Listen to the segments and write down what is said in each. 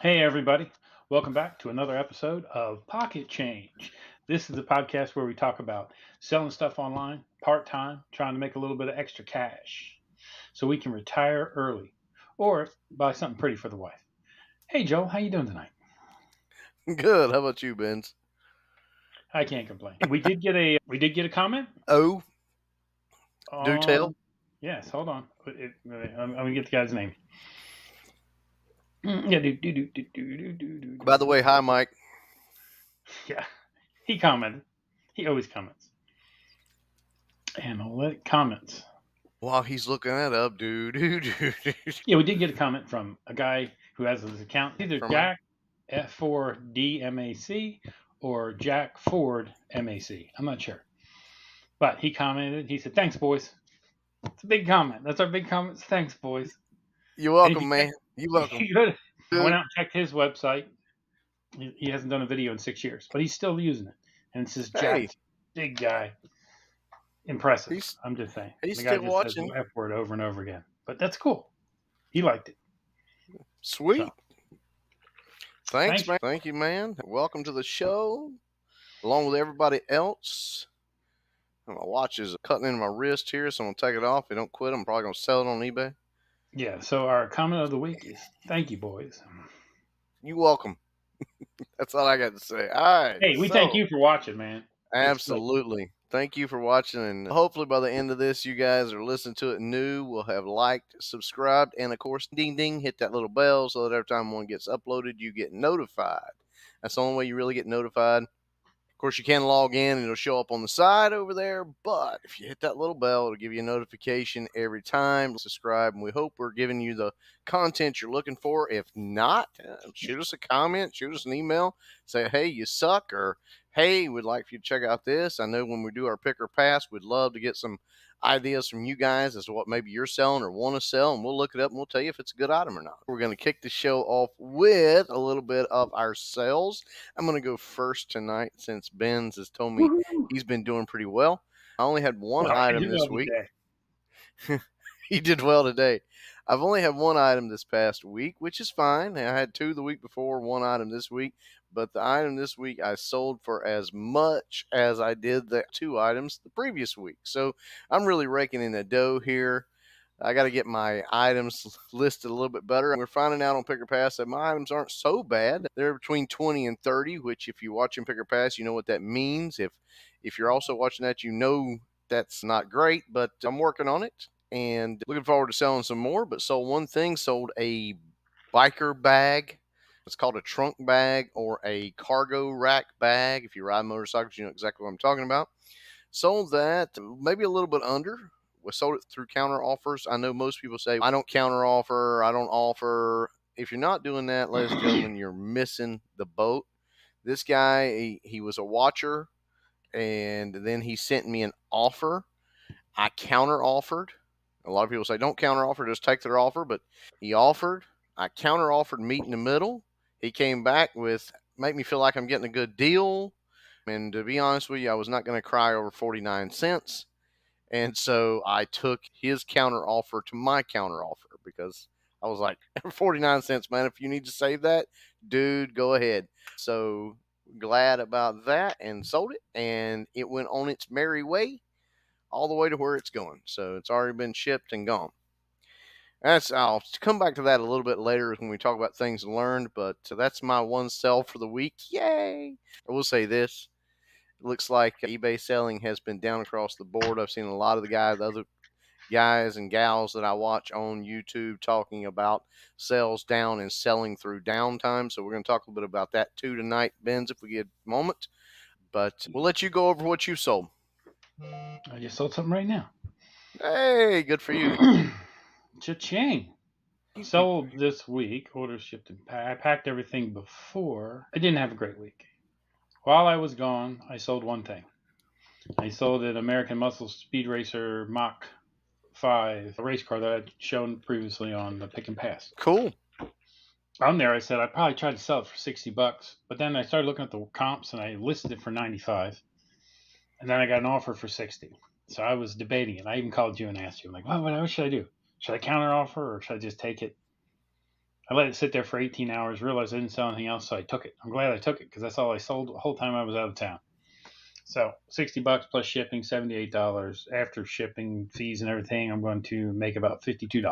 Hey, everybody. Welcome back to another episode of Pocket Change. This is the podcast where we talk about selling stuff online, part time, trying to make a little bit of extra cash so we can retire early or buy something pretty for the wife. Hey, Joel, how you doing tonight? Good. How about you, Benz? I can't complain. We did get a comment Oh, do tell. on. Yes, hold on. I'm gonna get the guy's name. Yeah, By the way, hi, Mike. yeah. He commented. He always comments. Analytic comments. While he's looking that up, Yeah, we did get a comment from a guy who has his account, either from my Jack F4DMAC or Jack Ford MAC. I'm not sure. But he commented, he said, "Thanks, boys." It's a big comment. That's our big comment. Thanks, boys. You're And if you welcome, check, man. You're if welcome. you go to, I went Good. out and checked his website. He hasn't done a video in 6 years, but he's still using it. And it says Hey, Jack, big guy, impressive. he's I'm just saying. he's The guy still just says the watching. F word over and over again. But that's cool. He liked it. So Sweet. Thanks, thank you. man. Thank you, man. Welcome to the show, along with everybody else. My watch is cutting into my wrist here, so I'm gonna take it off. If I don't quit, I'm probably gonna sell it on eBay. Yeah, so our comment of the week is thank you, boys. You're welcome. That's all I got to say. All right, Hey, we thank so you for watching, man. It's great. absolutely. Thank you for watching. And hopefully, by the end of this, you guys are listening to it new. Will have liked, subscribed, and of course, ding ding, hit that little bell so that every time one gets uploaded, you get notified. That's the only way you really get notified. Of course, you can log in and it'll show up on the side over there. But if you hit that little bell, it'll give you a notification every time. Subscribe, and we hope we're giving you the content you're looking for. If not, shoot us a comment, shoot us an email, say, hey, you suck, or hey, we'd like for you to check out this. I know when we do our pick or pass, we'd love to get some ideas from you guys as to what maybe you're selling or want to sell, and we'll look it up and we'll tell you if it's a good item or not. We're going to kick the show off with a little bit of our sales. I'm going to go first tonight since Benz has told me Woohoo! he's been doing pretty well. I only had one Well, I item did well this week. today. He did well today. I've only had one item this past week, which is fine. I had two the week before, one item this week. But the item this week I sold for as much as I did the two items the previous week. So I'm really raking in the dough here. I got to get my items listed a little bit better. We're finding out on Pick or Pass that my items aren't so bad. They're between 20 and 30, which if you're watching Pick or Pass, you know what that means. If you're also watching that, you know that's not great, but I'm working on it and looking forward to selling some more. But sold one thing, sold a biker bag. It's called a trunk bag or a cargo rack bag. If you ride motorcycles, you know exactly what I'm talking about. Sold that maybe a little bit under. We sold it through counter offers. I know most people say, I don't counter offer, I don't offer. If you're not doing that, ladies and gentlemen, you're missing the boat. This guy, he was a watcher, and then he sent me an offer. I counter offered. A lot of people say, don't counter offer, just take their offer. But he offered. I counter offered meet in the middle. He came back with, make me feel like I'm getting a good deal. And to be honest with you, I was not going to cry over 49 cents. And so I took his counter offer to my counter offer because I was like, 49 cents, man. If you need to save that, dude, go ahead. So glad about that and sold it. And it went on its merry way all the way to where it's going. So it's already been shipped and gone. I'll come back to that a little bit later when we talk about things learned, but that's my one sell for the week. Yay! I will say this. It looks like eBay selling has been down across the board. I've seen a lot of the other guys and gals that I watch on YouTube talking about sales down and selling through downtime. So we're going to talk a little bit about that too tonight, Benz, if we get a moment. But we'll let you go over what you sold. I just sold something right now. Hey, good for you. Cha-ching. Sold this week. Orders shipped and I packed everything before. I didn't have a great week. While I was gone, I sold one thing. I sold an American Muscle Speed Racer Mach 5 race car that I'd shown previously on the Pick and Pass. Cool. On there, I said I'd probably try to sell it for $60, but then I started looking at the comps and I listed it for 95, and then I got an offer for 60. So I was debating it. I even called you and asked you, I'm like, what should I do? Should I counter offer or should I just take it? I let it sit there for 18 hours, realized I didn't sell anything else, so I took it. I'm glad I took it because that's all I sold the whole time I was out of town. So $60 plus shipping, $78 after shipping fees and everything. I'm going to make about $52.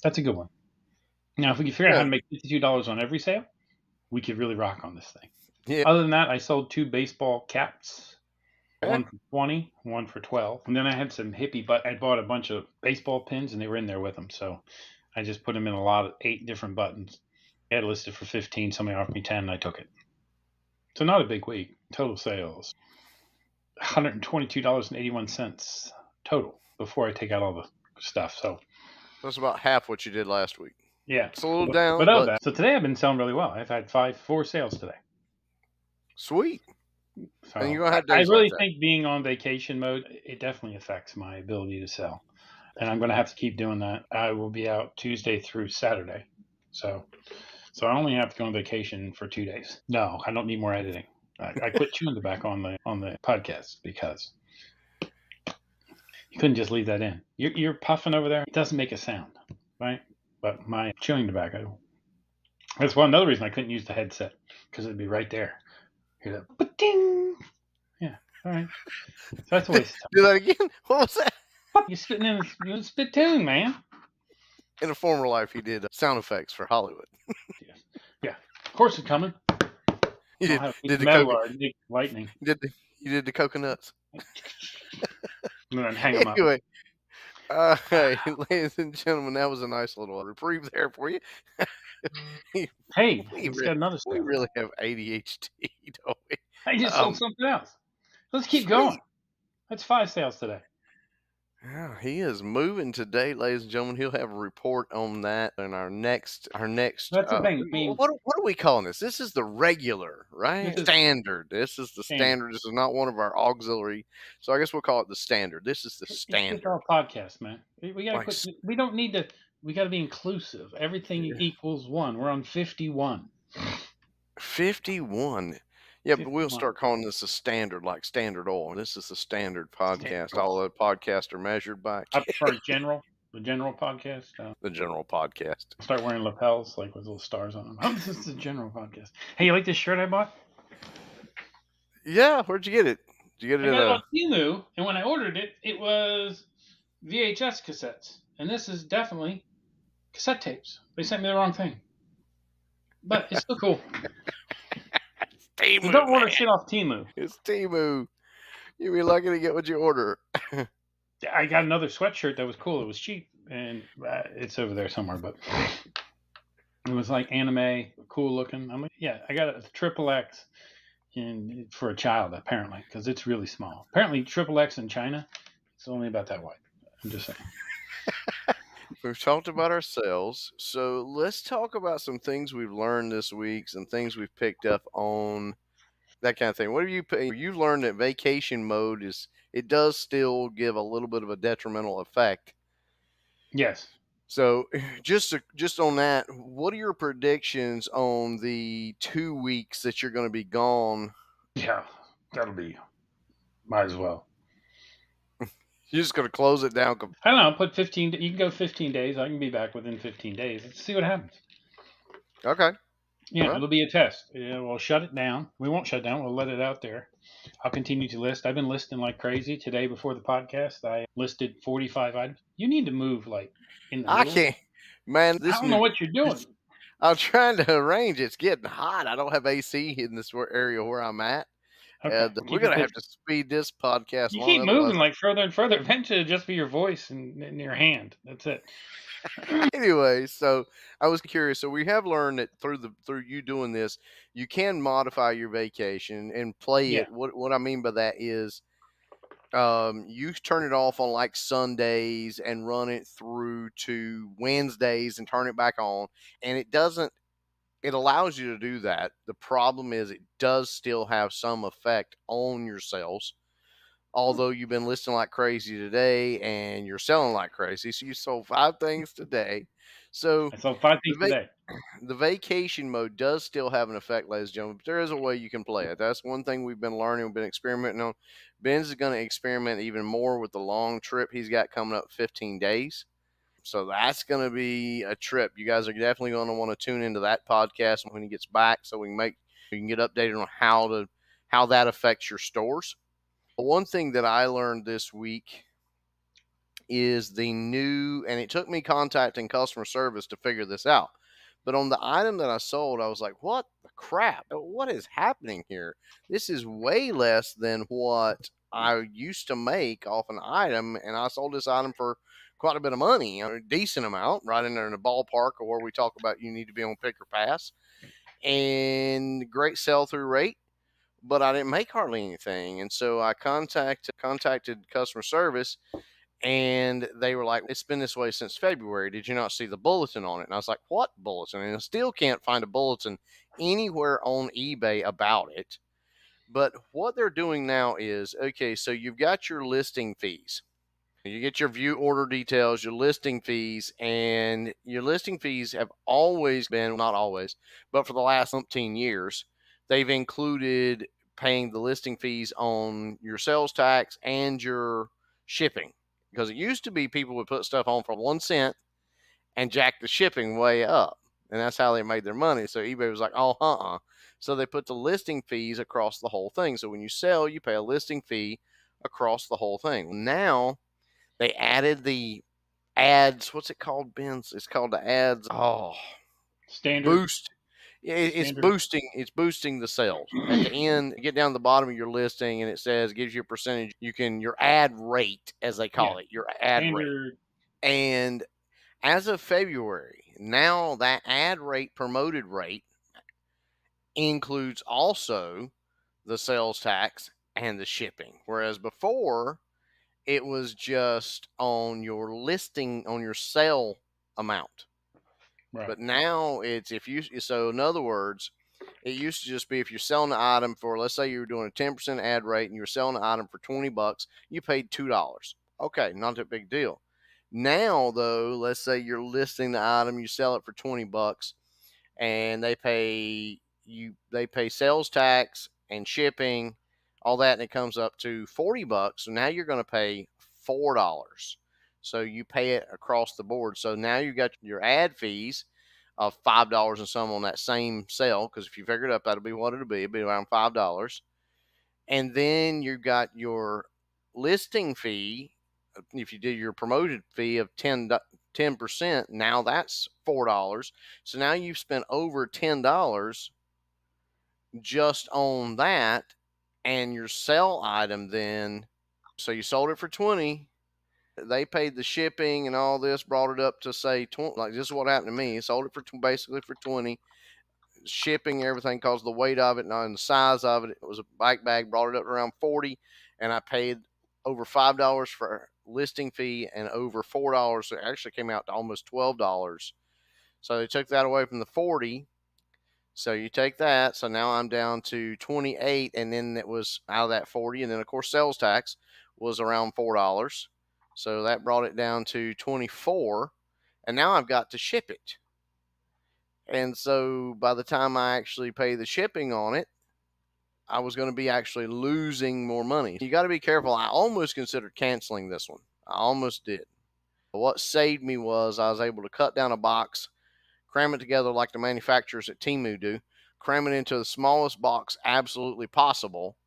That's a good one. Now, if we could figure out how Yeah, to make $52 on every sale, we could really rock on this thing. yeah. Other than that, I sold 2 baseball caps, Okay. one for 20, one for 12. And then I had some hippie, but I bought a bunch of baseball pins and they were in there with them. So I just put them in a lot of 8 different buttons. I had it listed for 15. Somebody offered me 10 and I took it. So not a big week. Total sales $122.81 total before I take out all the stuff. So That's about half what you did last week. yeah, It's a little but down, of but that, so today I've been selling really well. I've had 4 sales today. sweet. And So you're gonna have I days like really that. think being on vacation mode, it definitely affects my ability to sell. And I'm going to have to keep doing that. I will be out Tuesday through Saturday. So I only have to go on vacation for 2 days. No, I don't need more editing. I quit chewing tobacco on the podcast because you couldn't just leave that in. You're puffing over there. It doesn't make a sound, right? But my chewing tobacco. That's another reason I couldn't use the headset because it'd be right there. Hear that? Ding. Yeah. All right. So that's a waste of Do that again. What was that? time. You spitting in the spittoon, man. In a former life, he did sound effects for Hollywood. Yes. Yeah. Of course it's coming. You I'll did have a piece did of the metal coconut. or lightning, You did the coconuts. and then hang them up. Anyway, hey, ladies and gentlemen, that was a nice little reprieve there for you. Hey, we let's re- get another we sale. really have ADHD, don't we? I just sold something else. Let's keep going. Sweet. That's 5 sales today. Yeah, he is moving today, ladies and gentlemen. He'll have a report on that in our next. That's the thing. I mean, What are we calling this? This is the regular, this right? is Standard. This is the standard. standard. This is not one of our auxiliary. So I guess we'll call it the standard. This is the It's standard. our podcast, man. We gotta Like quit. We don't need to. We gotta be inclusive. Everything equals one. We're on 51. 51. Yeah, but we'll 51. start calling this a standard, like Standard Oil. This is the standard podcast. Standard. All the podcasts are measured by I prefer general. The general podcast. the general podcast. Start wearing lapels like with little stars on them. Oh, this is the general podcast. Hey, you like this shirt I bought? Yeah, where'd you get it? Did you get I it at got it on a Temu, and when I ordered it, it was VHS cassettes, and this is definitely cassette tapes. They sent me the wrong thing, but it's still cool. So Temu, don't order man? shit off Temu. It's Temu. You'll be lucky to get what you order. I got another sweatshirt that was cool. It was cheap, and it's over there somewhere, but it was like anime, cool looking. I'm like, yeah, I got a triple X for a child apparently because it's really small. Apparently, triple X in China, it's only about that wide. I'm just saying. We've talked about ourselves, so let's talk about some things we've learned this week, some things we've picked up on, that kind of thing. What have you learned that vacation mode it does still give a little bit of a detrimental effect. Yes. So just on that, what are your predictions on the 2 weeks that you're going to be gone? Yeah, that'll be. Might as well. You're just going to close it down. I don't know. Put 15. You can go 15 days. I can be back within 15 days. Let's see what happens. Okay. Yeah, Well, it'll be a test. Yeah, we'll shut it down. We won't shut down. We'll let it out there. I'll continue to list. I've been listing like crazy. Today, before the podcast, I listed 45 items. You need to move like in the I middle. can't, man. I don't know what you're doing. I'm trying to arrange. It's getting hot. I don't have AC in this area where I'm at. Okay, And we're keep it going to have 50. to speed this podcast You along. keep Otherwise, moving like further and further. Eventually, it'll just be your voice and your hand. That's it. anyway, so I was curious. So we have learned that through you doing this, you can modify your vacation and play Yeah. it. What I mean by that is, you turn it off on like Sundays and run it through to Wednesdays and turn it back on, and it doesn't. It allows you to do that. The problem is it does still have some effect on your sales. Although you've been listing like crazy today and you're selling like crazy, so you sold 5 things today. So I sold 5 the things today. the vacation mode does still have an effect, ladies and gentlemen, but there is a way you can play it. That's one thing we've been learning, we've been experimenting on. Ben's is going to experiment even more with the long trip he's got coming up 15 days. So that's going to be a trip. You guys are definitely going to want to tune into that podcast when he gets back, so we can get updated on how that affects your stores. One thing that I learned this week is the new, and it took me contacting customer service to figure this out. But on the item that I sold, I was like, what the crap? What is happening here? This is way less than what I used to make off an item. And I sold this item for quite a bit of money, a decent amount, right in there in the ballpark of where we talk about you need to be on pick or pass. And great sell through rate, but I didn't make hardly anything. And so I contacted customer service, and they were like, it's been this way since February. Did you not see the bulletin on it? And I was like, what bulletin? And I still can't find a bulletin anywhere on eBay about it. But what they're doing now is, okay, so you've got your listing fees. You get your view order details, your listing fees, and your listing fees have always been, not always, but for the last umpteen years, they've included paying the listing fees on your sales tax and your shipping. Because it used to be people would put stuff on for 1 cent and jack the shipping way up. And that's how they made their money. So eBay was like, oh. So they put the listing fees across the whole thing. So when you sell, you pay a listing fee across the whole thing. Now they added the ads. What's it called, Ben? It's called the ads. Oh, Standard. boost. It's Standard. boosting. It's boosting the sales. At the end, you get down to the bottom of your listing, and it says gives you a percentage. Your ad rate, as they Yeah. call it, your ad rate. Standard. And as of February, now that ad rate, promoted rate, includes also the sales tax and the shipping. Whereas before, it was just on your listing, on your sale amount. Right. But now it's so in other words, it used to just be if you're selling an item for, let's say you were doing a 10% ad rate and you were selling an item for $20, you paid $2. Okay, not a big deal. Now though, let's say you're listing the item, you sell it for $20, and they pay sales tax and shipping, all that, and it comes up to $40. So now you're going to pay $4. So you pay it across the board. So now you got your ad fees of $5 and some on that same sale. Because if you figure it up, that'll be what it'll be. It'll be around $5. And then you got your listing fee. If you did your promoted fee of 10%, now that's $4. So now you've spent over $10 just on that, and your sell item then. So you sold it for 20. They paid the shipping and all this, brought it up to say 20. Like this is what happened to me. Sold it for basically for 20. Shipping, everything, caused the weight of it and the size of it. It was a bike bag, brought it up to around 40, and I paid over $5 for listing fee and over $4. So it actually came out to almost $12. So they took that away from the 40. So you take that. So now I'm down to 28, and then it was out of that 40, and then of course sales tax was around $4. So that brought it down to 24, and now I've got to ship it. And so by the time I actually pay the shipping on it, I was going to be actually losing more money. You got to be careful. I almost considered canceling this one. I almost did. But what saved me was I was able to cut down a box, cram it together like the manufacturers at Temu do, cram it into the smallest box absolutely possible,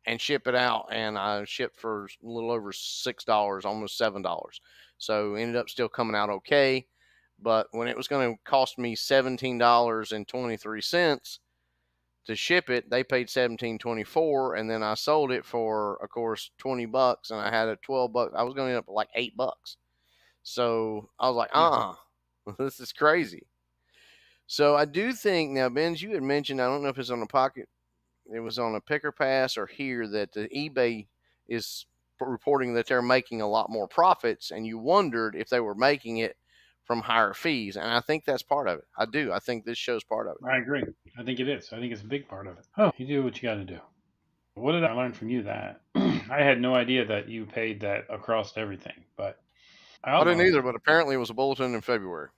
and ship it out. And I shipped for a little over $6, almost $7. So ended up still coming out okay. But when it was going to cost me $17.23 to ship it, they paid $17.24, and then I sold it for, of course, $20, and I had a $12. I was going to end up with like $8. So I was like, this is crazy. So I do think now, Benz, you had mentioned, I don't know if it's on the pocket, it was on a picker pass or here, that the eBay is reporting that they're making a lot more profits, and you wondered if they were making it from higher fees, and I think that's part of it. I do. I think this shows part of it. I agree. I think it is. I think it's a big part of it. Oh, you do what you got to do. What did I learn from you? That I had no idea that you paid that across everything, but I I also didn't learned, either, but apparently it was a bulletin in February.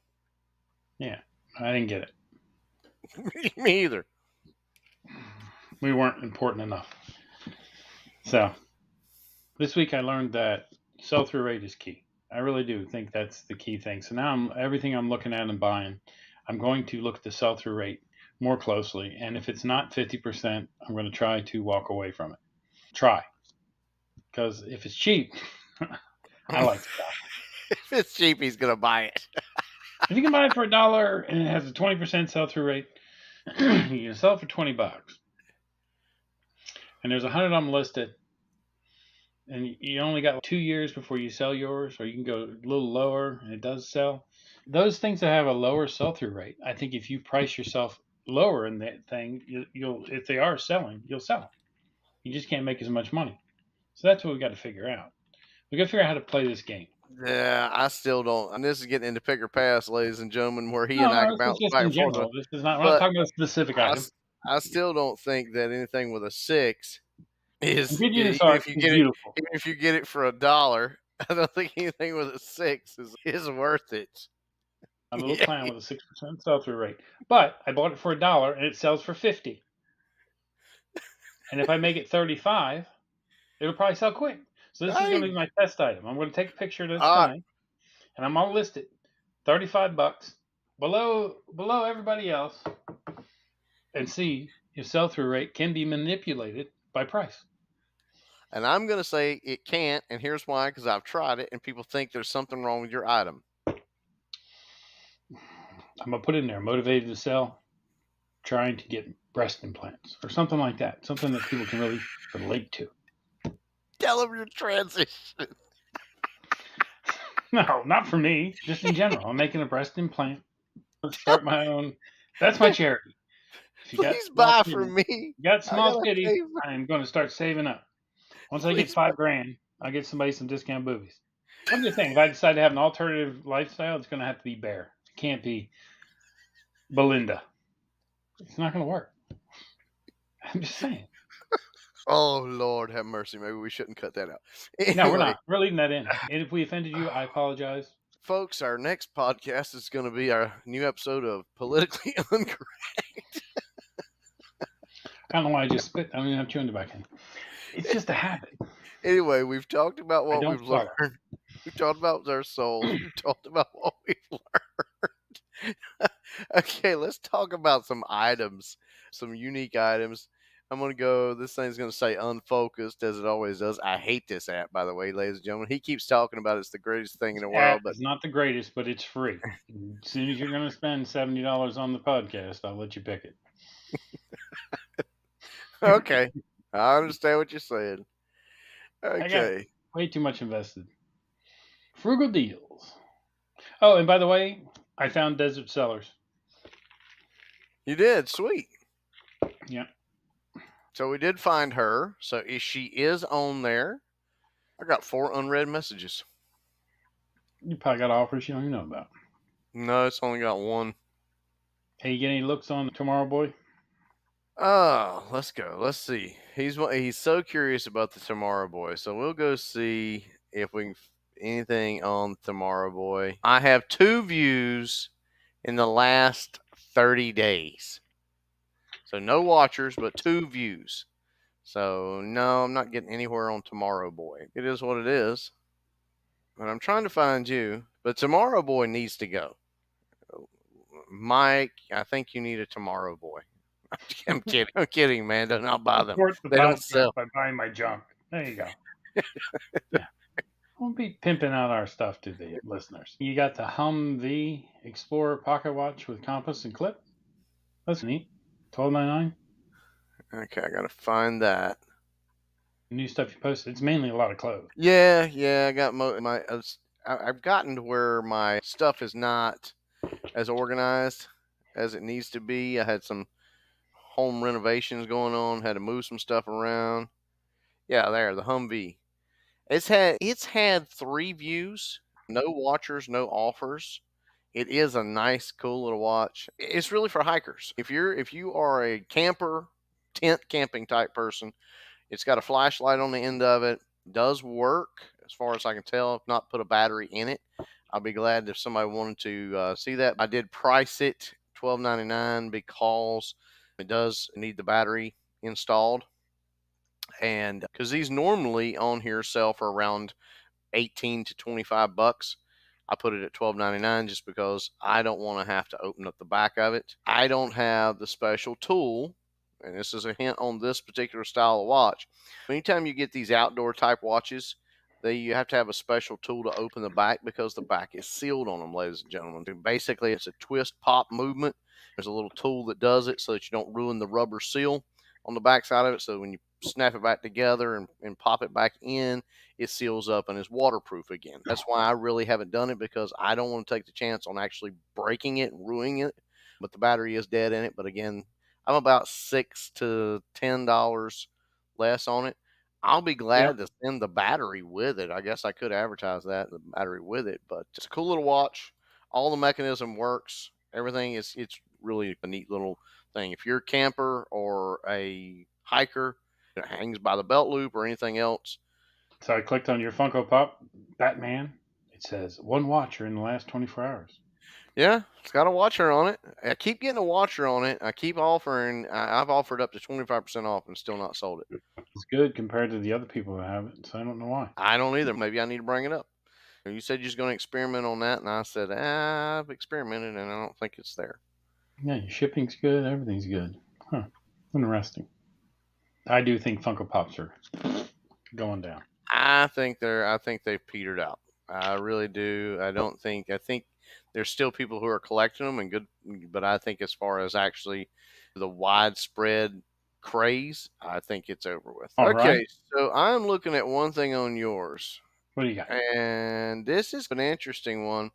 yeah, I didn't get it. Me either. We weren't important enough. So this week I learned that sell through rate is key. I really do think that's the key thing. So now everything I'm looking at and buying, I'm going to look at the sell through rate more closely. And if it's not 50%, I'm going to try to walk away from it. Try. Because if it's cheap, I like stuff. If it's cheap, he's gonna buy it. If you can buy it for $1 and it has a 20% sell through rate, you can sell it for $20. And there's 100 of them listed, and you only got 2 years before you sell yours, or you can go a little lower and it does sell. Those things that have a lower sell through rate, I think if you price yourself lower in that thing, you'll if they are selling, you'll sell them. You just can't make as much money. So that's what we got to figure out. We got to figure out how to play this game. Yeah, I still don't. And this is getting into pick or pass, ladies and gentlemen, where he and I No, can this is bounce just back in and forth. general. This is not. We're not But talking about a specific I, item. s- I still don't think that anything with a 6 is Indigenous even art if you is get it beautiful. even if you get it for $1. I don't think anything with a 6 is worth it. A little Yeah. clown with a 6% sell through rate. But I bought it for $1 and it sells for 50. And if I make it 35, it'll probably sell quick. So this is going to Hey, be my test item. I'm going to take a picture of this all right. tonight, and I'm going to list it 35 bucks below everybody else, and see if sell through rate can be manipulated by price. And I'm going to say it can't, and here's why: because I've tried it, and people think there's something wrong with your item. I'm going to put in there motivated to sell, trying to get breast implants or something like that, something that people can really relate to. Tell them your transition. No, not for me, just in general. I'm making a breast implant. Start my own. That's my charity. If you got Please small buy titties, from me. you got I small got a titties, favor. I am going to start saving up. Once I get Please buy. $5,000, I'll get somebody some discount boobies. I'm just saying, if I decide to have an alternative lifestyle, it's going to have to be Bear. It can't be Belinda. It's not going to work. I'm just saying. Oh Lord, have mercy. Maybe we shouldn't cut that out. No, we're Anyway, not. We're leaving that in. And if we offended you, I apologize. folks, our next podcast is going to be our new episode of Politically Incorrect. I don't know why I just spit. I don't even have chewing tobacco. It's just a habit. Anyway, we've talked about I what don't we've swallow. learned. We've talked about our souls. We've talked about what we've learned. Okay, let's talk about some items, some unique items. I'm going to go, this thing's going to say unfocused as it always does. I hate this app, by the way, ladies and gentlemen. He keeps talking about it's the greatest thing in the App world, but is not the greatest, but it's free. As soon as you're going to spend $70 on the podcast, I'll let you pick it. okay. I understand what you're saying. I got Okay. way too much invested. Frugal deals. Oh, and by the way, I found Desert Sellers. You did. Sweet. Yeah. So we did find her. So she is on there. I got 4 unread messages. You probably got offers you don't even know about. No, it's only got 1. Hey, you get any looks on Tomorrow Boy? Oh, let's go. Let's see. He's so curious about the Tomorrow Boy. So we'll go see if we can anything on Tomorrow Boy. I have 2 views in the last 30 days. So no watchers, but 2 views. So no, I'm not getting anywhere on Tomorrow Boy. It is what it is. But I'm trying to find you. But Tomorrow Boy needs to go. Mike, I think you need a Tomorrow Boy. I'm kidding. I'm kidding, man. Do not buy them. Support the They don't podcast sell. by buying my junk. There you go. Yeah. We'll be pimping out our stuff to the listeners. You got the Humvee Explorer Pocket Watch with compass and clip. That's neat. $12.99. Okay, I gotta find that. New stuff you posted. It's mainly a lot of clothes. Yeah. I got I've gotten to where my stuff is not as organized as it needs to be. I had some home renovations going on. Had to move some stuff around. Yeah, there, the Humvee. It's had 3 views, no watchers, no offers. It is a nice, cool little watch. It's really for hikers. If you are a camper, tent camping type person, it's got a flashlight on the end of it. Does work as far as I can tell. If not, put a battery in it. I'll be glad if somebody wanted to see that. I did price it $12.99 because it does need the battery installed, and because these normally on here sell for around $18 to $25. I put it at $12.99 just because I don't want to have to open up the back of it. I don't have the special tool, and this is a hint on this particular style of watch. Anytime you get these outdoor type watches, you have to have a special tool to open the back because the back is sealed on them, ladies and gentlemen. Basically, it's a twist pop movement. There's a little tool that does it so that you don't ruin the rubber seal on the back side of it. So when you snap it back together and pop it back in, it seals up and is waterproof again. That's why I really haven't done it, because I don't want to take the chance on actually breaking it and ruining it. But the battery is dead in it. But again, I'm about $6 to $10 less on it. I'll be Yep. glad to send the battery with it. I guess I could advertise that, the battery with it, but it's a cool little watch. All the mechanism works. Everything is, it's really a neat little thing. If you're a camper or a hiker, it hangs by the belt loop or anything else. So I clicked on your Funko Pop Batman. It says one watcher in the last 24 hours. Yeah, it's got a watcher on it. I keep getting a watcher on it. I keep offering. I've offered up to 25% off and still not sold it. It's good compared to the other people who have it, so I don't know why. I don't either. Maybe I need to bring it up. You said you're just going to experiment on that, and I said, I've experimented, and I don't think it's there. Yeah, your shipping's good, everything's good. Huh. Interesting. I do think Funko Pops are going down. I think they've petered out. I really do. I don't think. I think there's still people who are collecting them and good, but I think as far as actually the widespread craze, I think it's over with. All right. Okay, so I'm looking at one thing on yours, What do you got? and this is an interesting one.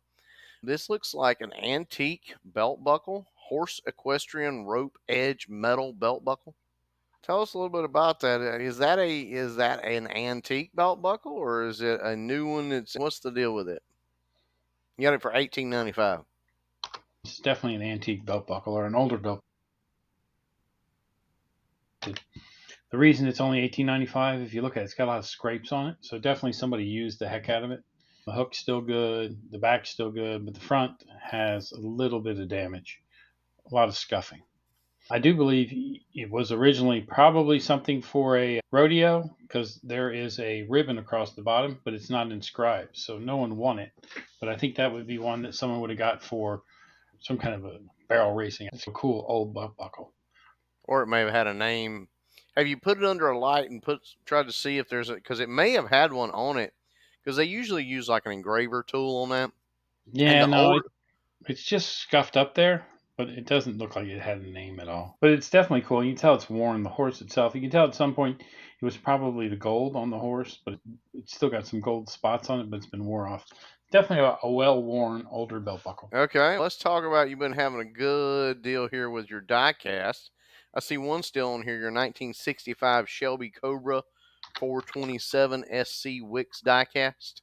This looks like an antique belt buckle, horse equestrian rope edge metal belt buckle. Tell us a little bit about that. Is that an antique belt buckle, or is it a new one? What's the deal with it? You got it for 18.95. It's definitely an antique belt buckle or an older belt. The reason it's only $18.95, if you look at it, it's got a lot of scrapes on it, so definitely somebody used the heck out of it. The hook's still good, the back's still good, but the front has a little bit of damage, a lot of scuffing. I do believe it was originally probably something for a rodeo because there is a ribbon across the bottom, but it's not inscribed, so no one won it. But I think that would be one that someone would have got for some kind of a barrel racing. It's a cool old belt buckle. Or it may have had a name. Have you put it under a light and tried to see if there's a, because it may have had one on it, because they usually use like an engraver tool on that. And Yeah, the no, older, it's just scuffed up there, but it doesn't look like it had a name at all. But it's definitely cool. You can tell it's worn. The horse itself, you can tell at some point it was probably the gold on the horse, but it's still got some gold spots on it, but it's been wore off. Definitely a well-worn older belt buckle. okay, let's talk about, you've been having a good deal here with your die cast. I see one still on here, your 1965 Shelby Cobra 427 SC Wix die cast.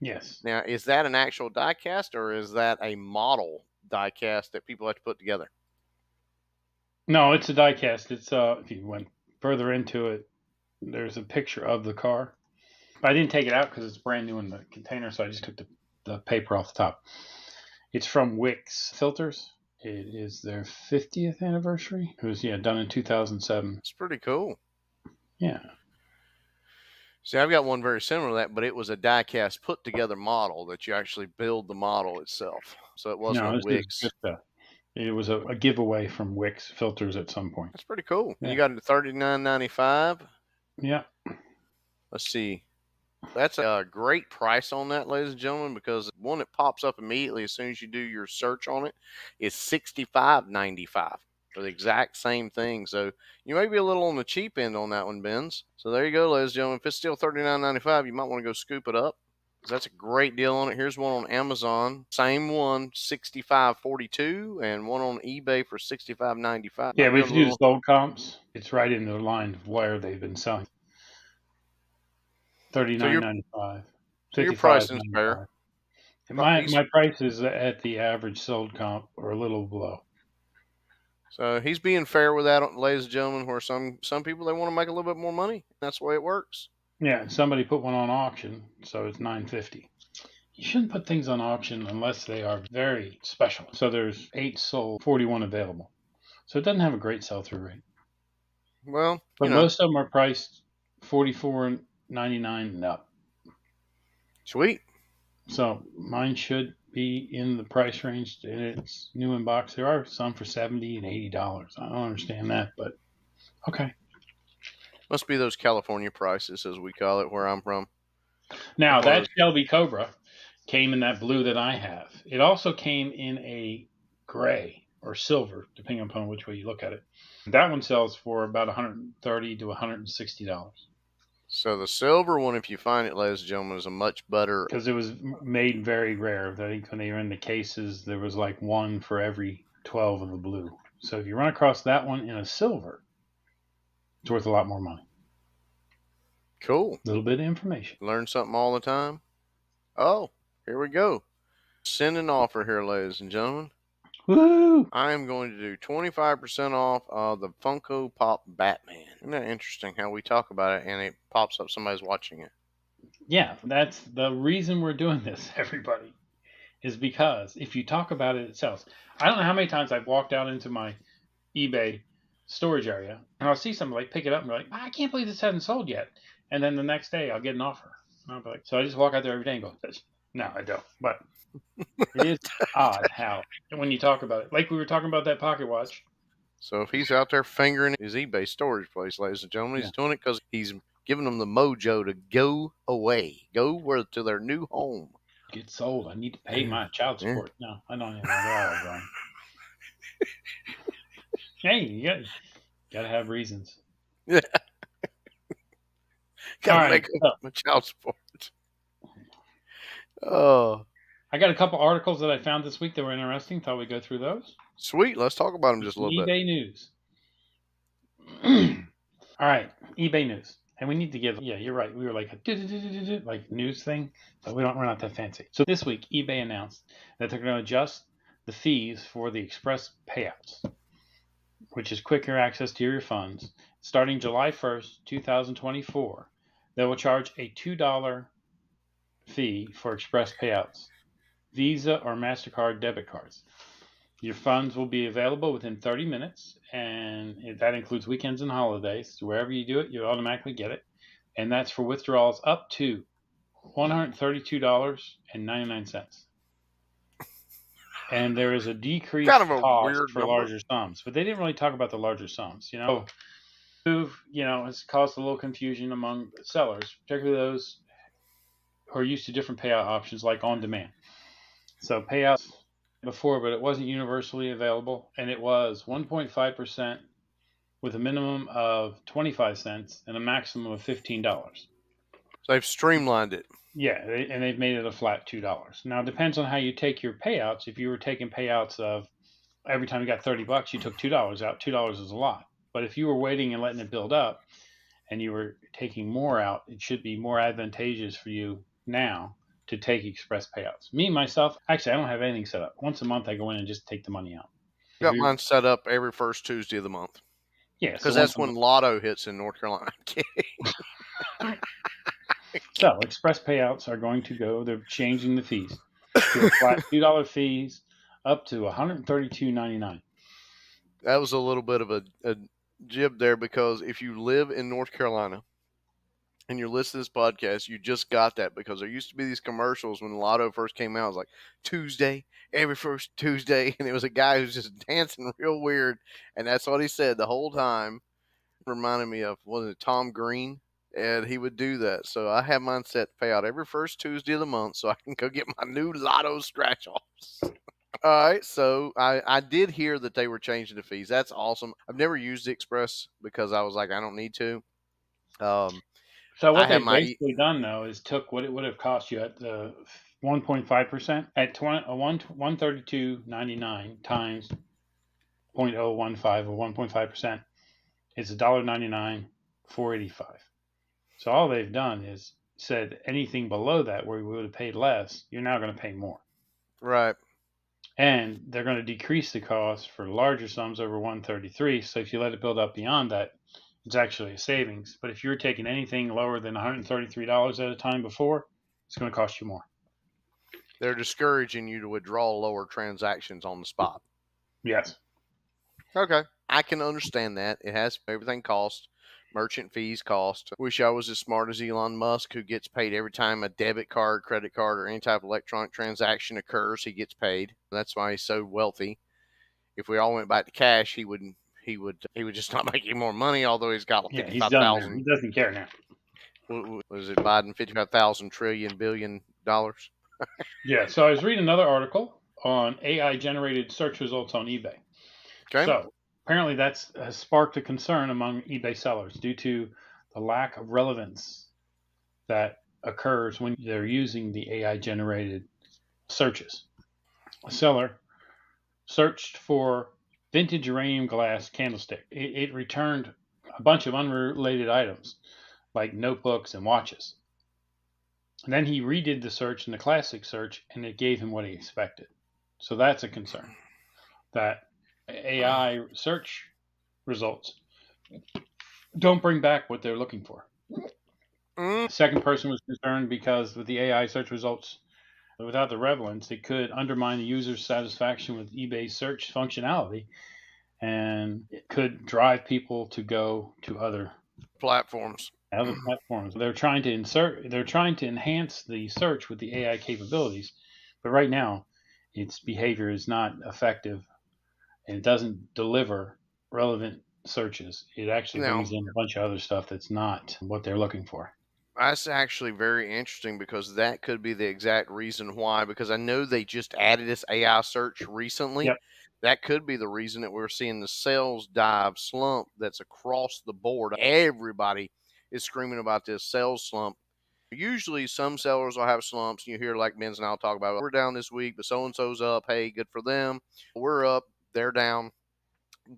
Yes. Now, is that an actual die cast, or is that a model die cast that people have to put together? No, it's a die cast. It's if you went further into it, there's a picture of the car. I didn't take it out because it's brand new in the container, so I just took the paper off the top. It's from Wix Filters. It is their 50th anniversary. It was done in 2007. It's pretty cool. Yeah. See, I've got one very similar to that, but it was a die cast put together model that you actually build the model itself. So it wasn't No, a this is Wix. just it was a giveaway from Wix Filters at some point. That's pretty cool. Yeah. You got it at $39.95. Yeah. Let's see. That's a great price on that, ladies and gentlemen, because one that pops up immediately as soon as you do your search on it is $65.95 for the exact same thing. So you may be a little on the cheap end on that one, Benz. So there you go, ladies and gentlemen. If it's still $39.95, you might want to go scoop it up, because that's a great deal on it. Here's one on Amazon, same one, $65.42, and one on eBay for $65.95. Yeah, but if you do the sold comps, it's right in the line of where they've been selling. So your $39.95, pricing's fair. $55.95. My price is at the average sold comp or a little below. So he's being fair with that, ladies and gentlemen, where some people, they want to make a little bit more money. That's the way it works. Yeah, somebody put one on auction, so it's $9.50. You shouldn't put things on auction unless they are very special. So there's 8 sold, 41 available. So it doesn't have a great sell-through rate. Well, but most of them are priced $44.99 and up. Sweet. So mine should be in the price range. It's new in box. There are some for $70 and $80. I don't understand that, but okay. Must be those California prices, as we call it, where I'm from. Now One of that those. Shelby Cobra came in that blue that I have. It also came in a gray or silver, depending upon which way you look at it. That one sells for about $130 to $160 So the silver one, if you find it, ladies and gentlemen, is a much better. because it was made very rare. I think when they were in the cases, there was like one for every 12 of the blue. So if you run across that one in a silver, it's worth a lot more money. Cool. A little bit of information. Learn something all the time. Oh, here we go. Send an offer here, ladies and gentlemen. Woo! I am going to do 25% off of the Funko Pop Batman. Isn't that interesting how we talk about it and it pops up somebody's watching it? Yeah, that's the reason we're doing this, everybody, is because if you talk about it, it sells. I don't know how many times I've walked out into my eBay storage area and I'll see something like pick it up and be like, I can't believe this hasn't sold yet. And then the next day I'll get an offer. And I'll be like, so I just walk out there every day and go, no, I don't. But it is odd how when you talk about it, like we were talking about that pocket watch. So if he's out there fingering his eBay storage place, ladies and gentlemen, Yeah, he's doing it because he's giving them the mojo to go away, go where to their new home. get sold. I need to pay my child Yeah. support. No, I don't even know where I was going. Hey, you gotta have reasons. Yeah. All Gotta right, make so up my child support. Oh, I got a couple articles that I found this week that were interesting. Thought we'd go through those. sweet. Let's talk about them just a little bit. eBay news. All right, eBay news. And we need to give, yeah, you're right. We were like a like news thing, but we're not that fancy. So this week, eBay announced that they're going to adjust the fees for the Express Payouts, which is quicker access to your funds. Starting July 1st, 2024, they will charge a $2 fee for Express Payouts, Visa or MasterCard debit cards. Your funds will be available within 30 minutes, and that includes weekends and holidays. So wherever you do it, you automatically get it. And that's for withdrawals up to $132.99. And there is a decreased Kind of a cost weird for number. larger sums, but they didn't really talk about the larger sums. Has caused a little confusion among sellers, particularly those who are used to different payout options like on demand. So payouts before, but it wasn't universally available, and it was 1.5% with a minimum of 25 cents and a maximum of $15. So they've streamlined it. Yeah, and they've made it a flat $2. Now it depends on how you take your payouts. If you were taking payouts of every time you got $30, you took $2 out. $2 is a lot. But if you were waiting and letting it build up, and you were taking more out, it should be more advantageous for you now to take express payouts. Me myself, actually, I don't have anything set up. Once a month, I go in and just take the money out. If Got you're, mine set up every first Tuesday of the month yeah, so because once that's a when month. Lotto hits in North Carolina. So express payouts are going to go. They're changing the fees to a flat $2 fees up to $132.99. That was a little bit of a jib there because if you live in North Carolina and you're listening to this podcast, you just got that because there used to be these commercials when Lotto first came out. It was like Tuesday, every first Tuesday, and it was a guy who's just dancing real weird, and that's what he said the whole time. Reminded me of was it Tom Green, and he would do that. So I have mine set to pay out every first Tuesday of the month, so I can go get my new Lotto scratch offs. All right, so I did hear that they were changing the fees. That's awesome. I've never used the Express because I was like I don't need to. So I what have they've my basically done though is took what it would have cost you at the 1.5% at 132.99 times 0.015 or 1.5%. It's $1.99, 485. So all they've done is said anything below that where we would have paid less, you're now going to pay more. right. And they're going to decrease the cost for larger sums over 133. So if you let it build up beyond that, it's actually a savings. But if you're taking anything lower than $133 at a time before, it's going to cost you more. They're discouraging you to withdraw lower transactions on the spot. Yes. Okay, I can understand that. It has everything cost merchant fees cost. Wish I was as smart as Elon Musk, who gets paid every time a debit card, credit card, or any type of electronic transaction occurs. He gets paid. That's why he's so wealthy. If we all went back to cash, he would just not make any more money. Although he's got Yeah, he's done now. 55,000. He doesn't care now. What is it, Biden? 55,000 trillion billion dollars. Yeah, so I was reading another article on AI generated search results on eBay. Okay. So apparently that's has sparked a concern among eBay sellers due to the lack of relevance that occurs when they're using the AI generated searches. A seller searched for vintage uranium glass candlestick. It returned a bunch of unrelated items like notebooks and watches. And then he redid the search in the classic search and it gave him what he expected. So that's a concern that AI search results don't bring back what they're looking for. Mm. The second person was concerned because with the AI search results, without the relevance, it could undermine the user's satisfaction with eBay's search functionality and it could drive people to go to other Platforms. platforms. They're trying to enhance the search with the AI capabilities, but right now its behavior is not effective and it doesn't deliver relevant searches. It actually Now, brings in a bunch of other stuff that's not what they're looking for. that's actually very interesting because that could be the exact reason why. Because I know they just added this AI search recently. Yep. That could be the reason that we're seeing the sales dive slump that's across the board. Everybody is screaming about this sales slump. Usually, some sellers will have slumps. You hear like Ben's and I'll talk about, we're down this week, but so and so's up. Hey, good for them. We're up, they're down.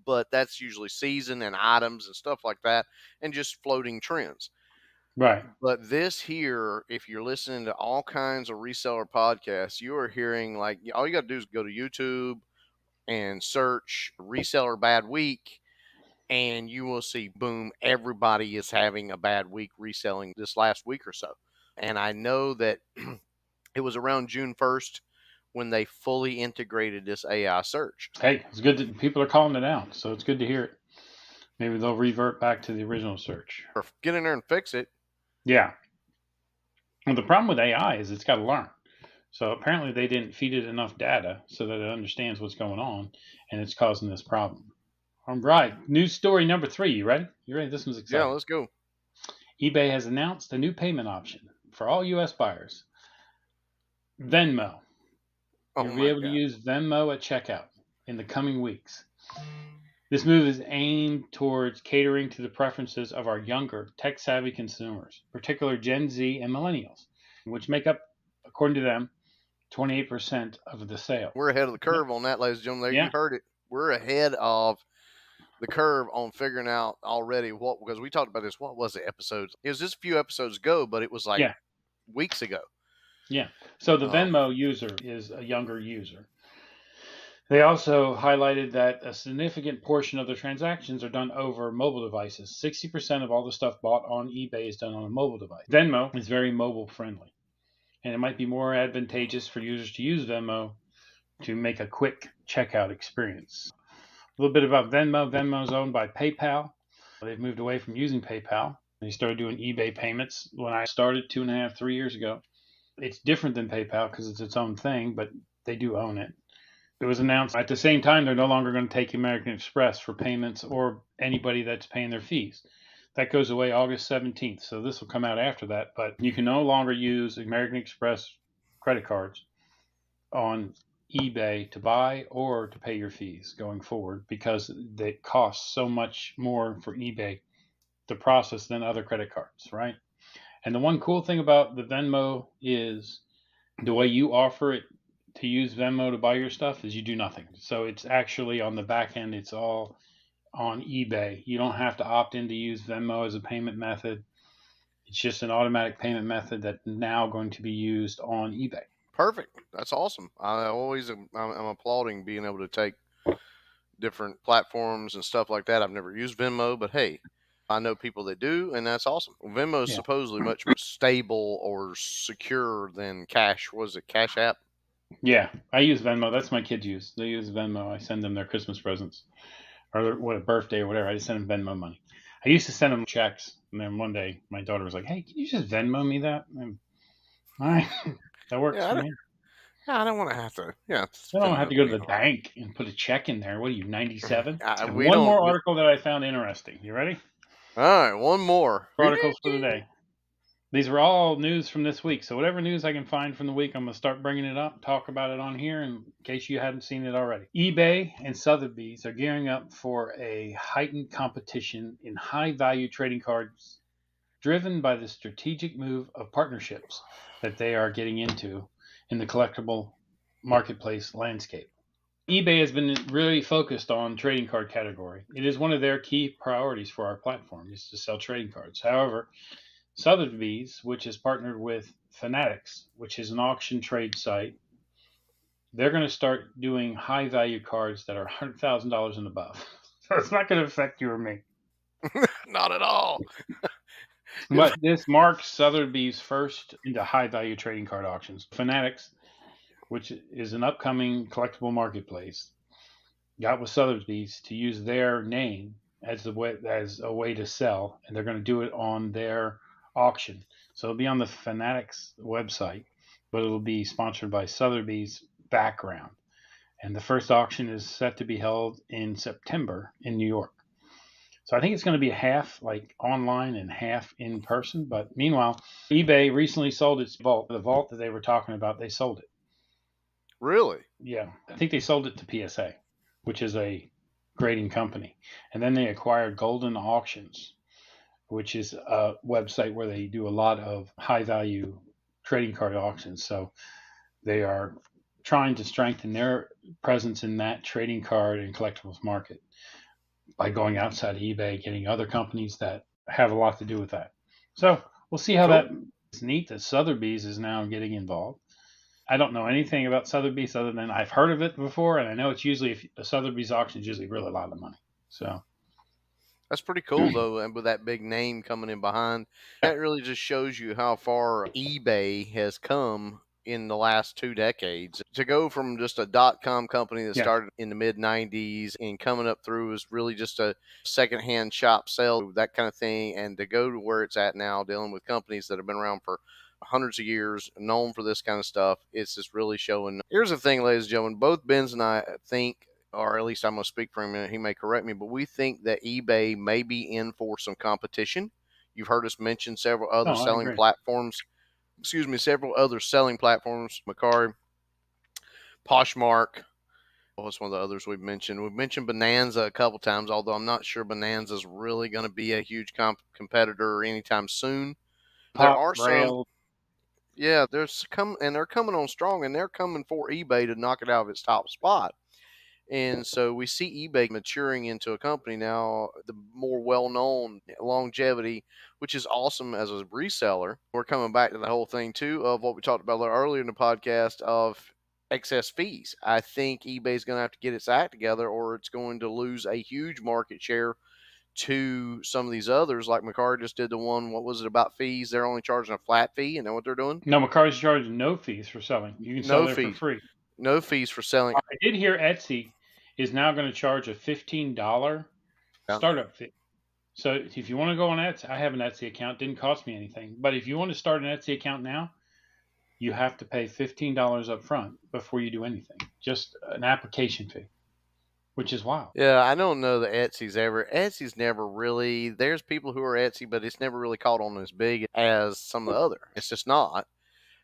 But that's usually season and items and stuff like that, and just floating trends. Right. But this here, if you're listening to all kinds of reseller podcasts, you are hearing like all you got to do is go to YouTube and search reseller bad week, and you will see boom, everybody is having a bad week reselling this last week or so. And I know that it was around June 1st when they fully integrated this AI search. Hey, it's good that people are calling it out, so it's good to hear it. Maybe they'll revert back to the original search. Or get in there and fix it. Yeah. Well, the problem with AI is it's got to learn. So apparently they didn't feed it enough data so that it understands what's going on, and it's causing this problem. All right, news story number 3. You ready? You ready? This one's Yeah, exciting. let's go. eBay has announced a new payment option for all U.S. buyers. Venmo. Oh You'll be my able to God. use Venmo at checkout in the coming weeks. This move is aimed towards catering to the preferences of our younger, tech-savvy consumers, particularly Gen Z and millennials, which make up, according to them, 28% of the sale. We're ahead of the curve on that, ladies and gentlemen. There, Yeah, you heard it. We're ahead of the curve on figuring out already what, because we talked about this. What was it? Episodes? It was just a few episodes ago, but it was like yeah, weeks ago. yeah. So the Um, Venmo user is a younger user. They also highlighted that a significant portion of the transactions are done over mobile devices. 60% of all the stuff bought on eBay is done on a mobile device. Venmo is very mobile friendly, and it might be more advantageous for users to use Venmo to make a quick checkout experience. A little bit about Venmo. Venmo is owned by PayPal. They've moved away from using PayPal. They started doing eBay payments when I started 2.5, 3 years ago. It's different than PayPal because it's its own thing, but they do own it. It was announced at the same time they're no longer going to take American Express for payments or anybody that's paying their fees. That goes away August 17th, so this will come out after that. But you can no longer use American Express credit cards on eBay to buy or to pay your fees going forward because it costs so much more for eBay to process than other credit cards, right? And the one cool thing about the Venmo is the way you offer it to use Venmo to buy your stuff is you do nothing. So it's actually on the back end, it's all on eBay. You don't have to opt in to use Venmo as a payment method. It's just an automatic payment method that's now going to be used on eBay. Perfect. That's awesome. I'm applauding being able to take different platforms and stuff like that. I've never used Venmo, but hey, I know people that do, and that's awesome. Venmo is Yeah. supposedly much more stable or secure than Cash. Was it Cash App? Yeah. I use Venmo. That's my kids use. They use Venmo. I send them their Christmas presents or what a birthday or whatever. I just send them Venmo money. I used to send them checks, and then one day my daughter was like, "Hey, can you just Venmo me that?" And, all right, that works Yeah, for me. I don't want to have to. Yeah, I don't spend have no to go to money the bank and put a check in there. What are you, 97? And We one don't. more article that I found interesting. You ready? All right, one more. Articles for the day. These are all news from this week. So whatever news I can find from the week, I'm going to start bringing it up, talk about it on here in case you hadn't seen it already. eBay and Sotheby's are gearing up for a heightened competition in high-value trading cards driven by the strategic move of partnerships that they are getting into in the collectible marketplace landscape. eBay has been really focused on trading card category. It is one of their key priorities for our platform is to sell trading cards. However, Sotheby's, which is partnered with Fanatics, which is an auction trade site, they're going to start doing high value cards that are $100,000 and above. So it's not going to affect you or me. Not at all. But this marks Sotheby's first into high value trading card auctions. Fanatics, which is an upcoming collectible marketplace, got with Sotheby's to use their name as a way to sell, and they're going to do it on their auction. So it'll be on the Fanatics website, but it'll be sponsored by Sotheby's background. And the first auction is set to be held in September in New York. So I think it's going to be half like online and half in person. But meanwhile, eBay recently sold its vault. The vault that they were talking about, they sold it. Really? Yeah, I think they sold it to PSA, which is a grading company. And then they acquired Golden Auctions, which is a website where they do a lot of high value trading card auctions. So they are trying to strengthen their presence in that trading card and collectibles market by going outside of eBay, getting other companies that have a lot to do with that. So we'll see how that. Cool. It's neat that Sotheby's is now getting involved. I don't know anything about Sotheby's other than I've heard of it before, and I know it's usually if a Sotheby's auction is usually really a lot of money. So That's pretty cool though, and with that big name coming in behind, that really just shows you how far eBay has come in the last 2 decades. To go from just a .com company that yeah, started in the mid '90s and coming up through was really just a secondhand shop sale, that kind of thing, and to go to where it's at now, dealing with companies that have been around for hundreds of years, known for this kind of stuff, it's just really showing. Here's the thing, ladies and gentlemen, both Benz and I think, or at least I'm going to speak for him and he may correct me, but we think that eBay may be in for some competition. You've heard us mention several other no, I selling agree. platforms. Excuse me, several other selling platforms. Macari, Poshmark. What's one of the others we've mentioned? We've mentioned Bonanza a couple times, although I'm not sure Bonanza's really going to be a huge competitor anytime soon. There Pop are some, rail. yeah, they're coming on strong, and they're coming for eBay to knock it out of its top spot. And so we see eBay maturing into a company now, the more well known longevity, which is awesome as a reseller. We're coming back to the whole thing, too, of what we talked about earlier in the podcast of excess fees. I think eBay's going to have to get its act together, or it's going to lose a huge market share to some of these others. Like Macari just did the one, what was it about fees? They're only charging a flat fee, and then what they're doing? No, Macari's charges no fees for selling. You can sell No there for fees. free. No fees for selling. I did hear Etsy is now going to charge a $15 Yeah. startup fee. So if you want to go on Etsy, I have an Etsy account. Didn't cost me anything. But if you want to start an Etsy account now, you have to pay $15 up front before you do anything. Just an application fee, which is wild. Yeah, I don't know that Etsy's never really, there's people who are Etsy, but it's never really caught on as big as some of the other. It's just not.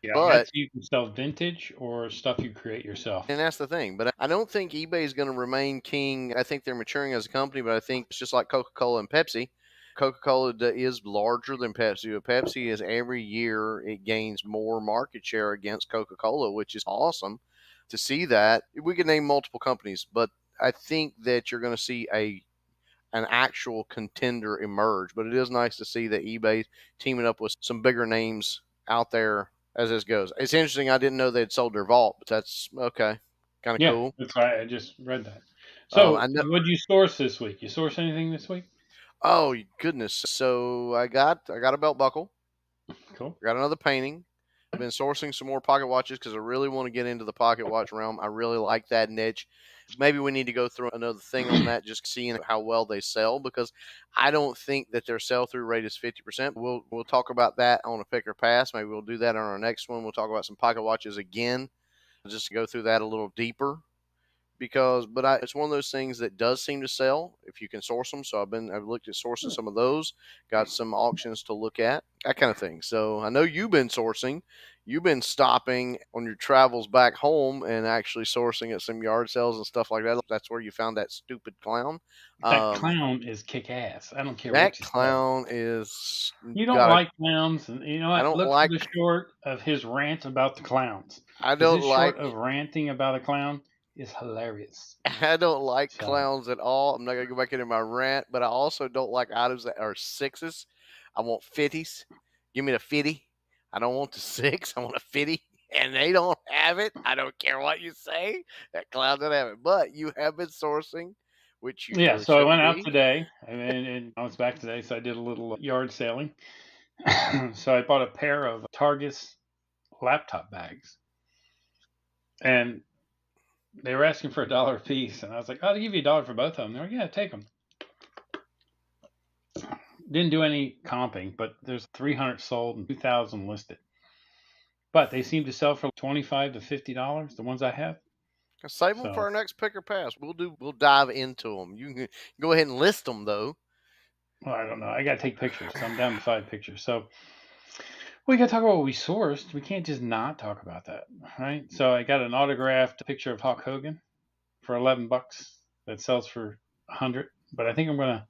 Yeah, on But, Etsy you can sell vintage or stuff you create yourself. and that's the thing. But I don't think eBay is going to remain king. I think they're maturing as a company, but I think it's just like Coca Cola and Pepsi. Coca Cola is larger than Pepsi, but Pepsi is every year it gains more market share against Coca Cola, which is awesome to see that. We could name multiple companies, but I think that you're going to see an actual contender emerge. But it is nice to see that eBay teaming up with some bigger names out there as this goes. It's interesting. I didn't know they'd sold their vault, but that's okay. Kind of Yeah, cool. that's right. I just read that. So, I know. what'd you source this week? You source anything this week? Oh goodness! So I got a belt buckle. Cool. I got another painting. I've been sourcing some more pocket watches because I really want to get into the pocket watch realm. I really like that niche. Maybe we need to go through another thing on that, just seeing how well they sell, because I don't think that their sell through rate is 50%. We'll talk about that on a pick or pass. Maybe we'll do that on our next one. We'll talk about some pocket watches again, just to go through that a little deeper. It's one of those things that does seem to sell if you can source them. So I've looked at sourcing some of those, got some auctions to look at, that kind of thing. So I know you've been sourcing, you've been stopping on your travels back home and actually sourcing at some yard sales and stuff like that. That's where you found that stupid clown. That Um, clown is kick ass. I don't care that what you say. clown is You don't got a. like clowns, and you know I what? don't Look for like. the short of his rant about the clowns, I because don't his short like. of ranting about a clown is hilarious. I don't like So clowns at all. I'm not gonna go back into my rant, but I also don't like items that are sixes. I want fifties. Give me the 50. I don't want the six. I want a 50. And they don't have it. I don't care what you say. That clown doesn't have it. But you have been sourcing, which you yeah, really so I shouldn't went out be. today, and I was back today, so I did a little yard selling. So I bought a pair of Targus laptop bags, and they were asking for $1 a piece, and I was like, "I'll give you $1 for both of them." They're like, "Yeah, take them." Didn't do any comping, but there's 300 sold and 2,000 listed. But they seem to sell for $25 to $50. The ones I have. Save them for So our next pick or pass. We'll dive into them. You can go ahead and list them though. well, I don't know. I got to take pictures, so I'm down to 5 pictures. So we got to talk about what we sourced. We can't just not talk about that, right? So I got an autographed picture of Hulk Hogan for $11 that sells for 100. But I think I'm gonna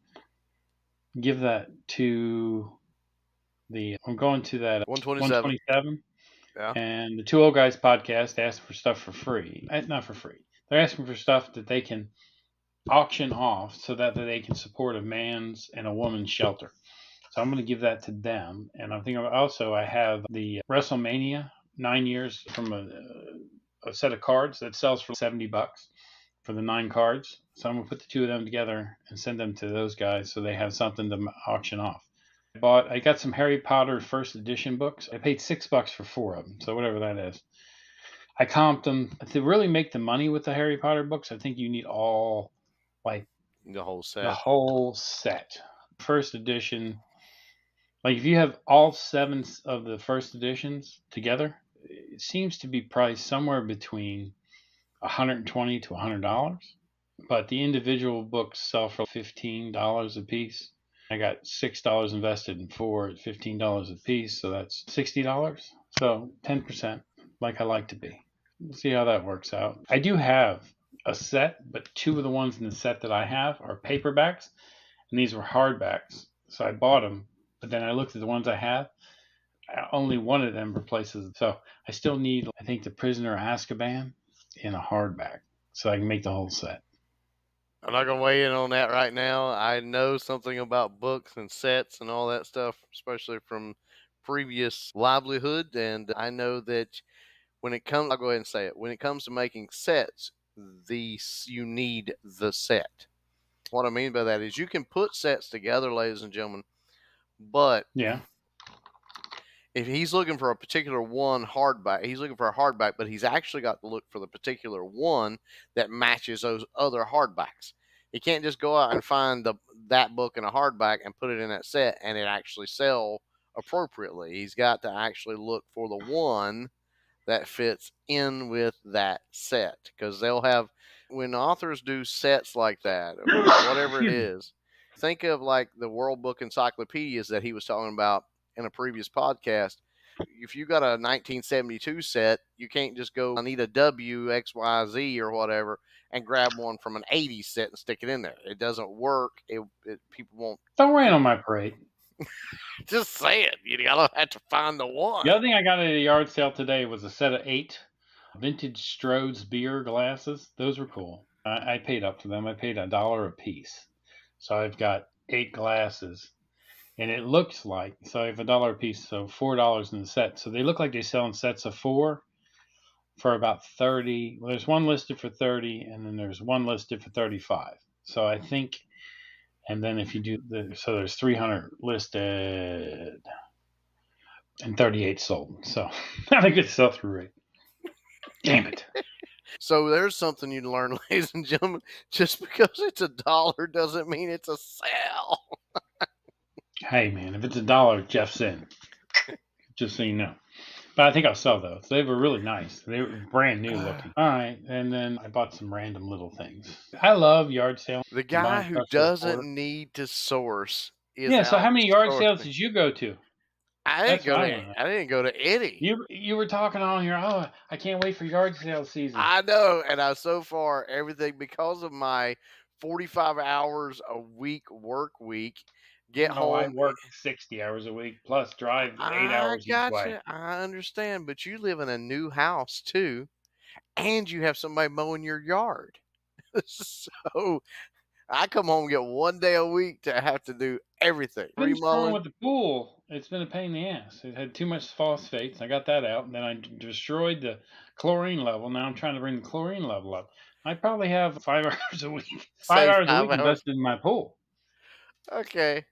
give that to the. I'm going to that 127. 127 Yeah. and the Two Old Guys podcast asked for stuff for free. Not for free. They're asking for stuff that they can auction off so that they can support a man's and a woman's shelter. So I'm going to give that to them. And I'm thinking also I have the WrestleMania 9 years from a set of cards that sells for $70 for the 9 cards. So I'm going to put the two of them together and send them to those guys so they have something to auction off. I got some Harry Potter first edition books. I paid $6 for 4 of them, so whatever that is. I comped them to really make the money with the Harry Potter books. I think you need all like The whole the set. whole set. First edition, like if you have all 7 of the first editions together, it seems to be priced somewhere between $120 to $100. But the individual books sell for $15 a piece. I got $6 invested in 4 at $15 a piece, so that's $60. So 10%, like I like to be. We'll see how that works out. I do have a set, but 2 of the ones in the set that I have are paperbacks, and these were hardbacks. So I bought them, but then I looked at the ones I have. Only one of them replaces it. So I still need, I think, The Prisoner of Azkaban in a hardback, so I can make the whole set. I'm not gonna weigh in on that right now. I know something about books and sets and all that stuff, especially from previous livelihood, and I know that when it comes, I'll go ahead and say it. When it comes to making sets, you need the set. What I mean by that is you can put sets together, ladies and gentlemen, but Yeah. if he's looking for a particular one hardback, he's looking for a hardback, but he's actually got to look for the particular one that matches those other hardbacks. He can't just go out and find that book in a hardback and put it in that set and it actually sell appropriately. He's got to actually look for the one that fits in with that set, because they'll have, when authors do sets like that or whatever it Excuse me. is, think of like the World Book encyclopedias that he was talking about in a previous podcast. If you got a 1972 set, you can't just go, I need a WXYZ or whatever, and grab one from an 80s set and stick it in there. It doesn't work. People won't. Don't rain on my parade. Just say it. You gotta have to find the one. The other thing I got at a yard sale today was a set of 8 vintage Strode's beer glasses. Those were cool. I paid up for them. I paid $1 a piece. So I've got 8 glasses. And it looks like, so I have $1 a piece, so $4 in the set. So they look like they sell in sets of 4 for about 30. Well, there's one listed for 30, and then there's one listed for 35. So I think, and then if you do so there's 300 listed and 38 sold. So not a good sell through rate. Damn it. So there's something you learn, ladies and gentlemen. Just because it's $1 doesn't mean it's a sale. Hey man, if it's $1, Jeff's in. Just so you know. But I think I'll sell those. They were really nice. They were brand new looking. All right, and then I bought some random little things. I love yard sales. The I'm guy buying who stuff for a doesn't quarter. need to source is Yeah. So how many yard sales outsourcing. did you go to? I didn't That's what go I to want to know. I didn't go to any. You were talking on here. Oh, I can't wait for yard sale season. I know, and I so far everything because of my 45 hours a week work week. Get Oh, I home. work 60 hours a week plus drive 8 hours each way. I understand, but you live in a new house too, and you have somebody mowing your yard. So I come home and get 1 day a week to have to do everything. Been screwing Remodeling. with the pool. It's been a pain in the ass. It had too much phosphates. I got that out, and then I destroyed the chlorine level. Now I'm trying to bring the chlorine level up. I probably have 5 hours a week. five Save hours a week 5 hours. invested in my pool. Okay.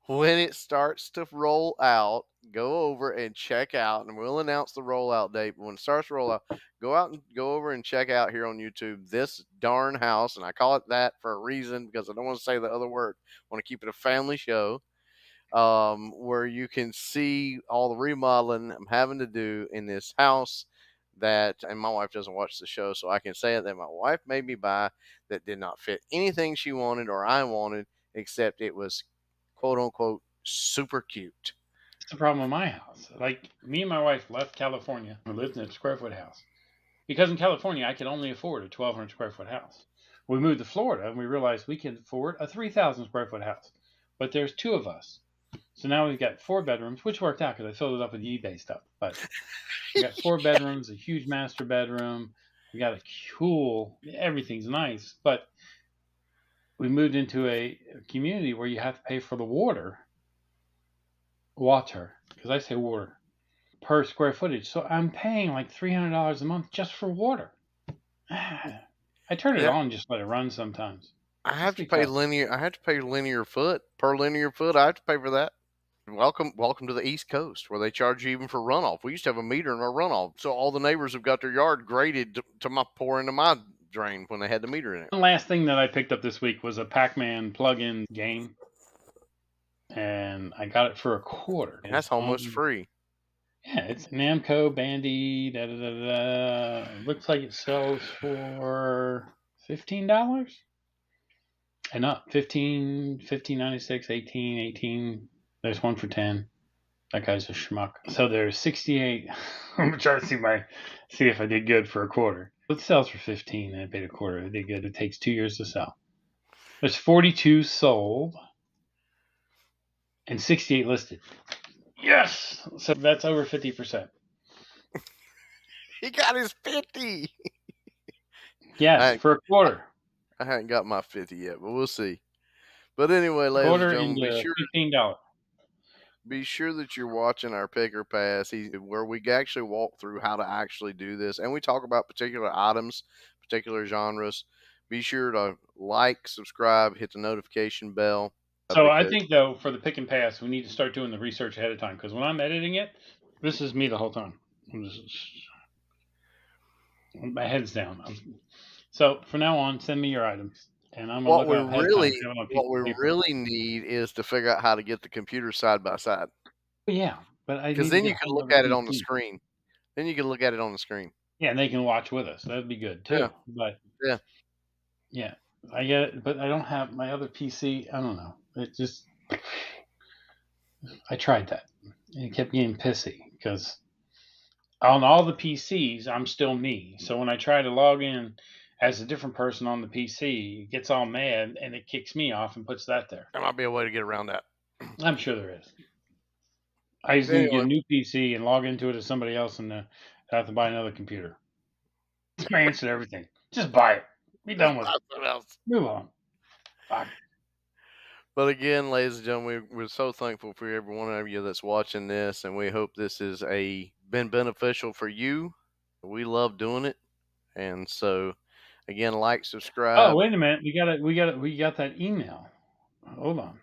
When it starts to roll out, go over and check out, and we'll announce the rollout date. But when it starts to roll out, go out and go over and check out here on YouTube this darn house, and I call it that for a reason because I don't want to say the other word. I want to keep it a family show, where you can see all the remodeling I'm having to do in this house. That, and my wife doesn't watch the show, so I can say it, that my wife made me buy that did not fit anything she wanted or I wanted, except it was quote unquote super cute. That's the problem with my house. Like me and my wife left California. We lived in a square foot house because in California I could only afford a 1,200 square foot house. We moved to Florida and we realized we can afford a 3,000 square foot house, but there's two of us. So now we've got 4 bedrooms, which worked out because I filled it up with eBay stuff. But we got 4 bedrooms, a huge master bedroom. We got a cool, everything's nice. But we moved into a community where you have to pay for the water, because I say water, per square footage. So I'm paying like $300 a month just for water. I turn it Yeah, on, just let it run sometimes, I just have to pay because. linear. I have to pay linear foot per linear foot. I have to pay for that. Welcome to the East Coast, where they charge you even for runoff. We used to have a meter in our runoff, so all the neighbors have got their yard graded to my pour into my drain when they had the meter in it. The last thing that I picked up this week was a Pac-Man plug-in game, and I got it for a quarter. And that's almost free. Yeah, it's Namco Bandy. Da, da, da, da. Looks like it sells for $15 and up. 15, 15.96, 18, 18. There's one for 10. That guy's a schmuck. So there's 68. I'm gonna try to see if I did good for a quarter. It sells for 15 and I paid a quarter. I did good. It takes 2 years to sell. There's 42 sold and 68 listed. Yes. So that's over 50%. He got his 50. Yes, for a quarter. I haven't got my 50 yet, but we'll see. But anyway, ladies and Quarter gentlemen, into $15. be sure that you're watching our pick or pass, where we actually walk through how to actually do this, and we talk about particular items, particular genres. Be sure to like, subscribe, hit the notification bell. So I Because think though for the pick and pass, we need to start doing the research ahead of time because when I'm editing it, this is me the whole time. My head's down. So from now on, send me your items, and I'm gonna what look we it up ahead of time. really Have it on a piece what we of paper. really need is to figure out how to get the computer side by side, But yeah, but I because need to then get you a can whole look other at it on the PC. screen. Then you can look at it on the screen. Yeah, and they can watch with us. That'd be good Yeah, too. But yeah. yeah, I get it. But I don't have my other PC. I don't know. It just I tried that. And it kept getting pissy because on all the PCs, I'm still me. So when I try to log in as a different person on the PC, it gets all mad and it kicks me off and puts that there. There might be a way to get around that. I'm sure there is. I just need to get Anyway, a new PC and log into it as somebody else and have to buy another computer. That's my answer to everything. Just buy it. Be just done with buy it. something else. Move on. Fuck. But again, ladies and gentlemen, we're so thankful for every one of you that's watching this, and we hope this has been beneficial for you. We love doing it, and so again, like, Oh, subscribe. wait a minute. We got that email. Hold on.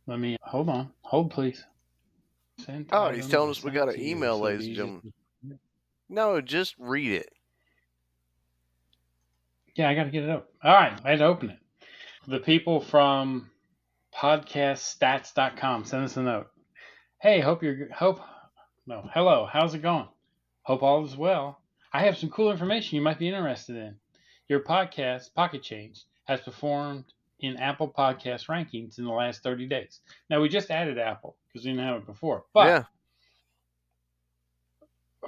Let me hold on. Hold please. Sent Oh, he's items telling are us we sent got an to you. email, So ladies be and easy. gentlemen. No, just read it. Yeah, I got to get it up. All right, I had to open it. The people from podcaststats.com send us a note. Hey, hello, how's it going? Hope all is well. I have some cool information you might be interested in. Your podcast, Pocket Change, has performed in Apple Podcast rankings in the last 30 days. Now, we just added Apple because we didn't have it before. But Yeah,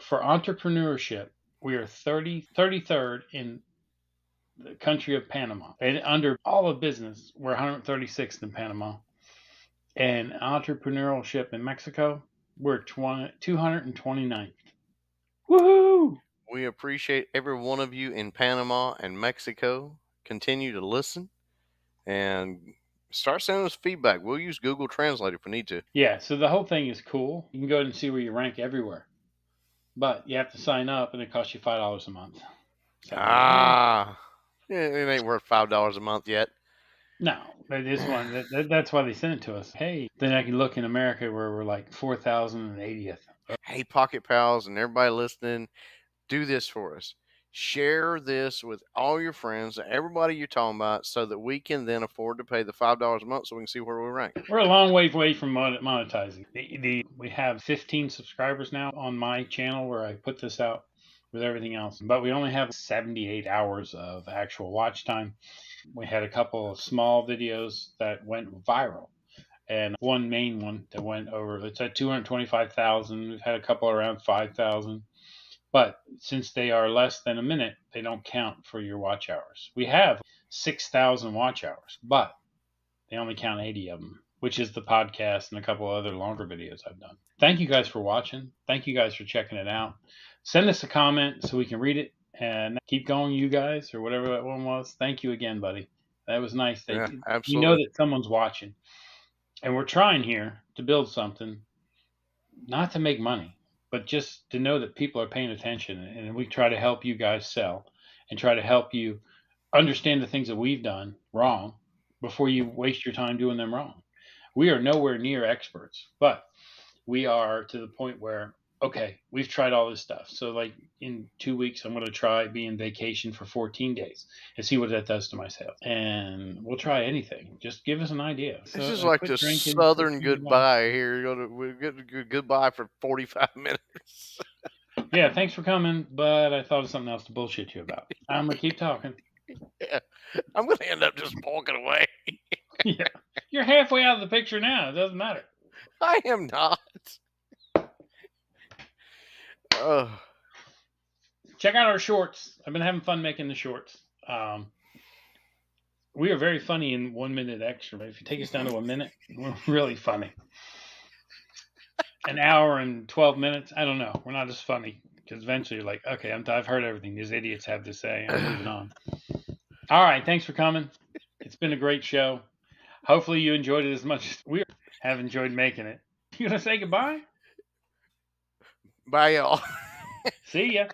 for entrepreneurship, we are 33rd in the country of Panama. And under all of business, we're 136th in Panama. And entrepreneurship in Mexico, we're 229th. Woohoo! we appreciate every one of you in Panama and Mexico. Continue to listen and start sending us feedback. We'll use Google Translate if we need to. Yeah, so the whole thing is cool. You can go ahead and see where you rank everywhere. But you have to sign up, and it costs you $5 a month. So, It ain't worth $5 a month yet. no, but this one, that's why they sent it to us. Hey, then I can look in America where we're like 4,080th. Hey, Pocket Pals and everybody listening, do this for us. Share this with all your friends, everybody you're talking about, so that we can then afford to pay the $5 a month so we can see where we rank. We're a long way away from monetizing. We have 15 subscribers now on my channel where I put this out with everything else, but we only have 78 hours of actual watch time. We had a couple of small videos that went viral, and one main one that went over. It's at 225,000. We've had a couple around 5,000, but since they are less than a minute, they don't count for your watch hours. We have 6,000 watch hours, but they only count 80 of them, which is the podcast and a couple other longer videos I've done. Thank you guys for watching. Thank you guys for checking it out. Send us a comment so we can read it, and keep going, you guys, or whatever that one was. Thank you again, buddy. That was nice. Yeah, You know absolutely. that someone's watching. And we're trying here to build something, not to make money, but just to know that people are paying attention. And we try to help you guys sell and try to help you understand the things that we've done wrong before you waste your time doing them wrong. We are nowhere near experts, but we are to the point where, okay, we've tried all this stuff. So, like in 2 weeks, I'm going to try being vacation for 14 days and see what that does to my sales. And we'll try anything. Just give us an idea. This So, is I like quit the drinking. Quit Southern drinking wine. goodbye here. We get goodbye for 45 minutes. Yeah, thanks for coming, but I thought of something else to bullshit you about. I'm going to keep talking. Yeah, I'm going to end up just walking away. Yeah. You're halfway out of the picture now. It doesn't matter. I am not. Check out our shorts. I've been having fun making the shorts. We are very funny in 1 minute extra. If you take us down to a minute, we're really funny. An hour and 12 minutes, I don't know. We're not as funny because eventually you're like, okay, I've heard everything these idiots have to say. I'm moving on. All right, thanks for coming. It's been a great show. Hopefully you enjoyed it as much as we have enjoyed making it. You gonna say goodbye? Bye, y'all. See ya.